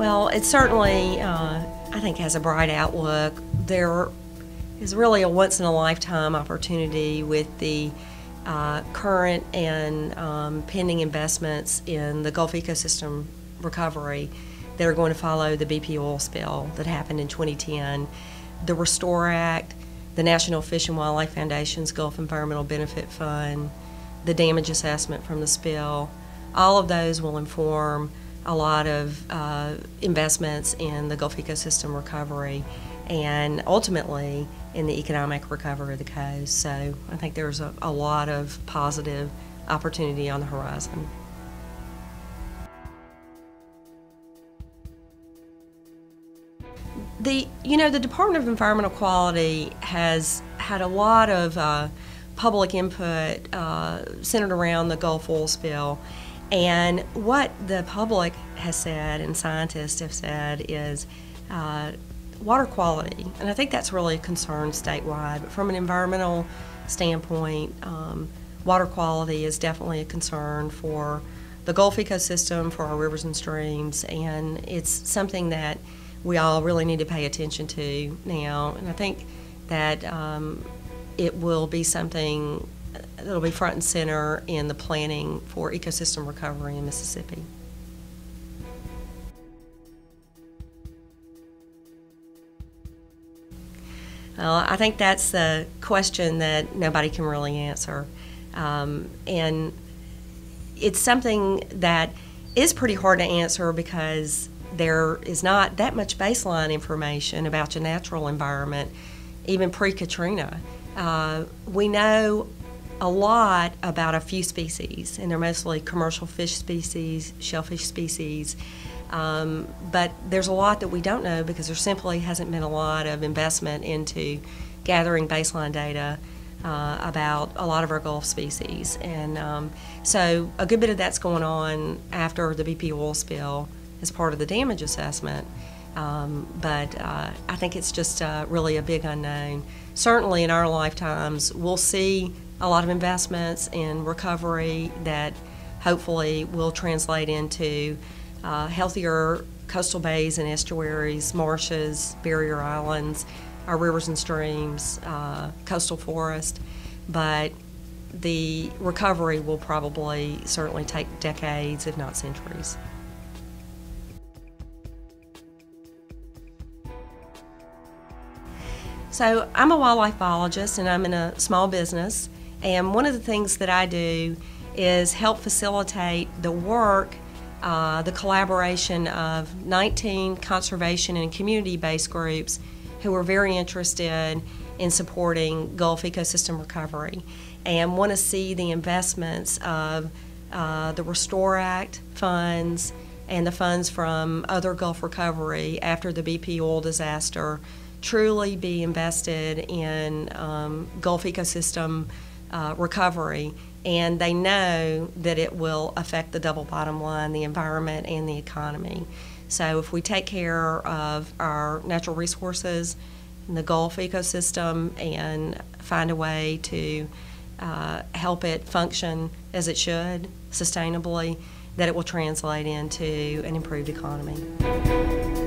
Well, it certainly, I think, has a bright outlook. There is really a once-in-a-lifetime opportunity with the current and pending investments in the Gulf ecosystem recovery that are going to follow the BP oil spill that happened in 2010. The Restore Act, the National Fish and Wildlife Foundation's Gulf Environmental Benefit Fund, the damage assessment from the spill, all of those will inform a lot of investments in the Gulf ecosystem recovery and ultimately in the economic recovery of the coast. So I think there's a lot of positive opportunity on the horizon. The Department of Environmental Quality has had a lot of public input centered around the Gulf oil spill. And what the public has said and scientists have said is water quality. And I think that's really a concern statewide. But from an environmental standpoint, water quality is definitely a concern for the Gulf ecosystem, for our rivers and streams, and it's something that we all really need to pay attention to now. And I think that it will be something that'll be front and center in the planning for ecosystem recovery in Mississippi. Well, I think that's the question that nobody can really answer. And it's something that is pretty hard to answer because there is not that much baseline information about your natural environment, even pre-Katrina. We know a lot about a few species, and they're mostly commercial fish species, shellfish species, but there's a lot that we don't know because there simply hasn't been a lot of investment into gathering baseline data about a lot of our Gulf species. And so a good bit of that's going on after the BP oil spill as part of the damage assessment, but I think it's just really a big unknown. Certainly in our lifetimes, we'll see a lot of investments in recovery that hopefully will translate into healthier coastal bays and estuaries, marshes, barrier islands, our rivers and streams, coastal forest. But the recovery will probably certainly take decades, if not centuries. So I'm a wildlife biologist and I'm in a small business, and one of the things that I do is help facilitate the work, the collaboration of 19 conservation and community-based groups who are very interested in supporting Gulf ecosystem recovery and want to see the investments of the Restore Act funds and the funds from other Gulf recovery after the BP oil disaster truly be invested in Gulf ecosystem recovery, and they know that it will affect the double bottom line, the environment and the economy. So if we take care of our natural resources in the Gulf ecosystem and find a way to help it function as it should, sustainably, that it will translate into an improved economy.